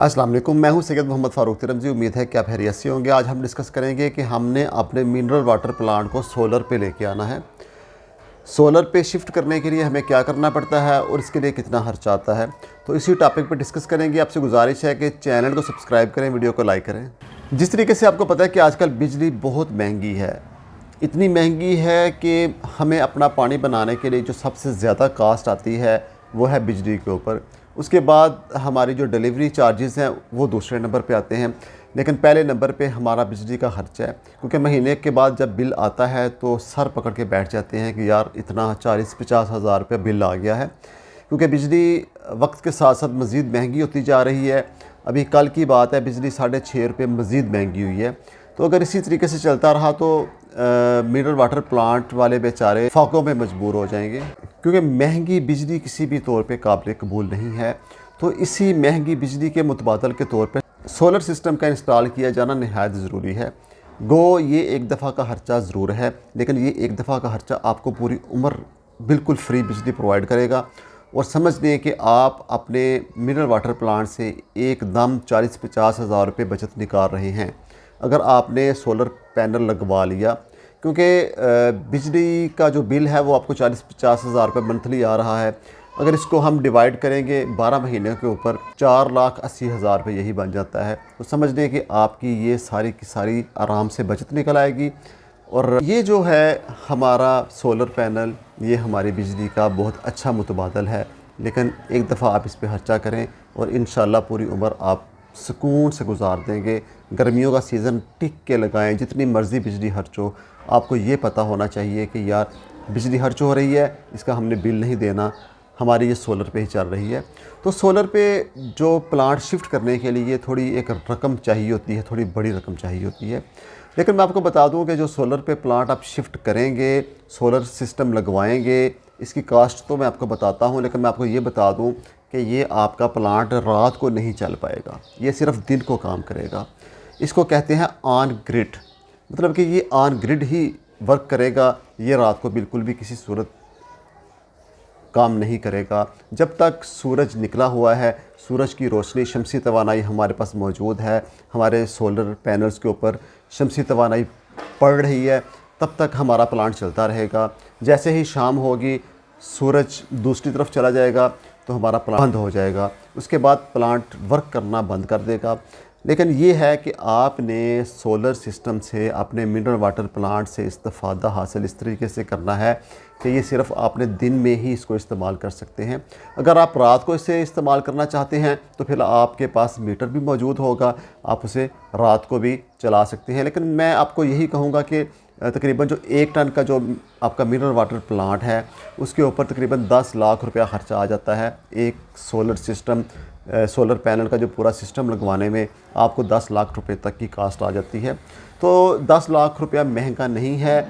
अस्सलाम वालेकुम। मैं हूं सैयद मोहम्मद फ़ारूक तिरमज़ी। उम्मीद है कि आप खैरियत से होंगे। आज हम डिस्कस करेंगे कि हमने अपने मिनरल वाटर प्लांट को सोलर पे लेके आना है। सोलर पे शिफ्ट करने के लिए हमें क्या करना पड़ता है और इसके लिए कितना खर्चा आता है, तो इसी टॉपिक पर डिस्कस करेंगे। आपसे गुजारिश है कि चैनल को सब्सक्राइब करें, वीडियो को लाइक करें। जिस तरीके से आपको पता है कि आजकल बिजली बहुत महंगी है, इतनी महंगी है कि हमें अपना पानी बनाने के लिए जो सबसे ज़्यादा कास्ट आती है वो है बिजली के ऊपर। उसके बाद हमारी जो डिलीवरी चार्जेस हैं वो दूसरे नंबर पे आते हैं, लेकिन पहले नंबर पे हमारा बिजली का खर्चा है। क्योंकि महीने के बाद जब बिल आता है तो सर पकड़ के बैठ जाते हैं कि यार इतना 40-50 हज़ार रुपये बिल आ गया है। क्योंकि बिजली वक्त के साथ साथ मज़ीद महंगी होती जा रही है। अभी कल की बात है, बिजली 6.5 रुपये मज़ीद महंगी हुई है। तो अगर इसी तरीके से चलता रहा तो मिनरल वाटर प्लांट वाले बेचारे फाकों में मजबूर हो जाएंगे, क्योंकि महंगी बिजली किसी भी तौर पे काबिल कबूल नहीं है। तो इसी महंगी बिजली के मुतबादल के तौर पे सोलर सिस्टम का इंस्टॉल किया जाना नहायत ज़रूरी है। गो ये एक दफ़ा का खर्चा ज़रूर है, लेकिन ये एक दफ़ा का खर्चा आपको पूरी उम्र बिल्कुल फ्री बिजली प्रोवाइड करेगा। और समझ लें कि आप अपने मिनरल वाटर प्लांट से एकदम 40-50 हज़ार रुपये बचत निकाल रहे हैं अगर आपने सोलर पैनल लगवा लिया। क्योंकि बिजली का जो बिल है वो आपको 40-50 हज़ार रुपये मंथली आ रहा है। अगर इसको हम डिवाइड करेंगे 12 महीने के ऊपर, 4,80,000 रुपये यही बन जाता है। तो समझ लें कि आपकी ये सारी की सारी आराम से बचत निकल आएगी। और ये जो है हमारा सोलर पैनल, ये हमारी बिजली का बहुत अच्छा मुतबादल है। लेकिन एक दफ़ा आप इस पे खर्चा करें और इंशाल्लाह पूरी उम्र आप सुकून से गुजार देंगे। गर्मियों का सीज़न टिक के लगाएं, जितनी मर्ज़ी बिजली खर्च हो, आपको ये पता होना चाहिए कि यार बिजली खर्च हो रही है, इसका हमने बिल नहीं देना, हमारी ये सोलर पे ही चल रही है। तो सोलर पे जो प्लांट शिफ्ट करने के लिए थोड़ी एक रकम चाहिए होती है, थोड़ी बड़ी रकम चाहिए होती है। लेकिन मैं आपको बता दूं कि जो सोलर पे प्लांट आप शिफ्ट करेंगे, सोलर सिस्टम लगवाएंगे, इसकी कास्ट तो मैं आपको बताता हूं, लेकिन मैं आपको ये बता दूं कि ये आपका प्लांट रात को नहीं चल पाएगा, ये सिर्फ दिन को काम करेगा। इसको कहते हैं ऑन ग्रिड, मतलब कि ये ऑन ग्रिड ही वर्क करेगा। ये रात को बिल्कुल भी किसी सूरत काम नहीं करेगा। जब तक सूरज निकला हुआ है, सूरज की रोशनी, शमसी तवानाई हमारे पास मौजूद है, हमारे सोलर पैनल्स के ऊपर शमसी तवानाई पड़ रही है, तब तक हमारा प्लांट चलता रहेगा। जैसे ही शाम होगी, सूरज दूसरी तरफ चला जाएगा तो हमारा प्लांट बंद हो जाएगा। उसके बाद प्लांट वर्क करना बंद कर देगा। लेकिन ये है कि आपने सोलर सिस्टम से अपने मिनरल वाटर प्लांट से इस्तिफ़ादा हासिल इस तरीके से करना है कि ये सिर्फ़ आपने दिन में ही इसको इस्तेमाल कर सकते हैं। अगर आप रात को इसे इस्तेमाल करना चाहते हैं तो फिर आपके पास मीटर भी मौजूद होगा, आप उसे रात को भी चला सकते हैं। लेकिन मैं आपको यही कहूँगा कि तकरीबन जो 1 टन का जो आपका मिनरल वाटर प्लांट है, उसके ऊपर तकरीबन 10 लाख रुपया ख़र्चा आ जाता है। एक सोलर सिस्टम, सोलर पैनल का जो पूरा सिस्टम लगवाने में आपको 10 लाख रुपए तक की कास्ट आ जाती है। तो 10 लाख रुपया महंगा नहीं है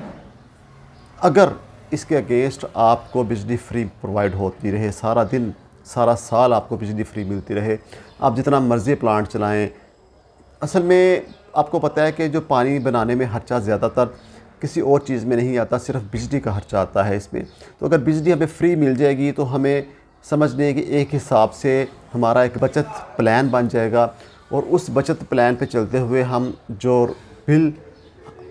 अगर इसके अगेंस्ट आपको बिजली फ्री प्रोवाइड होती रहे, सारा दिन सारा साल आपको बिजली फ्री मिलती रहे, आप जितना मर्ज़ी प्लांट चलाएं। असल में आपको पता है कि जो पानी बनाने में खर्चा ज़्यादातर किसी और चीज़ में नहीं आता, सिर्फ बिजली का खर्चा आता है इसमें। तो अगर बिजली हमें फ्री मिल जाएगी तो हमें समझ लें कि एक हिसाब से हमारा एक बचत प्लान बन जाएगा, और उस बचत प्लान पे चलते हुए हम जो बिल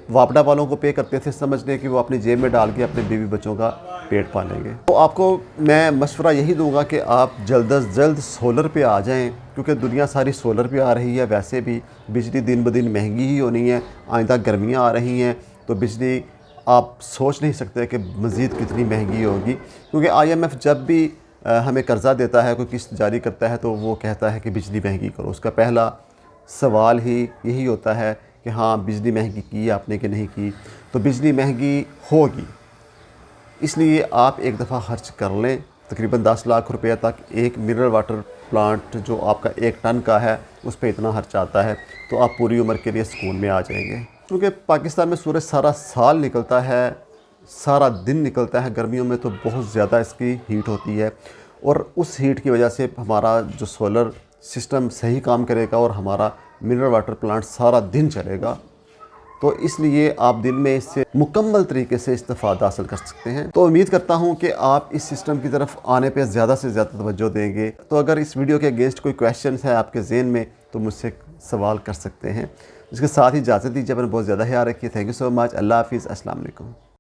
वापडा वालों को पे करते थे, समझ लें कि वो अपनी जेब में डाल के अपने बीवी बच्चों का पेट पालेंगे। तो आपको मैं मशवरा यही दूंगा कि आप जल्द अज जल्द सोलर पे आ जाएं, क्योंकि दुनिया सारी सोलर पे आ रही है। वैसे भी बिजली दिन ब दिन महंगी ही होनी है, आइंदा गर्मियाँ आ रही हैं तो बिजली आप सोच नहीं सकते कि मज़ीद कितनी महंगी होगी। क्योंकि IMF जब भी हमें कर्ज़ा देता है, कोई किस्त जारी करता है, तो वो कहता है कि बिजली महंगी करो। उसका पहला सवाल ही यही होता है कि हाँ, बिजली महंगी की आपने कि नहीं की। तो बिजली महंगी होगी, इसलिए आप एक दफ़ा खर्च कर लें तकरीबन 10 लाख रुपये तक। एक मिनरल वाटर प्लांट जो आपका 1 टन का है, उस पर इतना खर्चा आता है, तो आप पूरी उम्र के लिए सुकून में आ जाएंगे। क्योंकि पाकिस्तान में सूरज सारा साल निकलता है, सारा दिन निकलता है। गर्मियों में तो बहुत ज़्यादा इसकी हीट होती है, और उस हीट की वजह से हमारा जो सोलर सिस्टम सही काम करेगा और हमारा मिनरल वाटर प्लांट सारा दिन चलेगा। तो इसलिए आप दिन में इससे मुकम्मल तरीके से इस्तेफ़ादा हासिल कर सकते हैं। तो उम्मीद करता हूँ कि आप इस सिस्टम की तरफ आने पे ज़्यादा से ज़्यादा तवज्जो देंगे। तो अगर इस वीडियो के अगेंस्ट कोई क्वेश्चन है आपके ज़हन में तो मुझसे सवाल कर सकते हैं। इसके साथ ही इजाज़त दीजिए, अपना बहुत ज़्यादा ख्याल रखिए। Thank you so much. अल्लाह हाफ़िज़। अस्सलाम वालेकुम।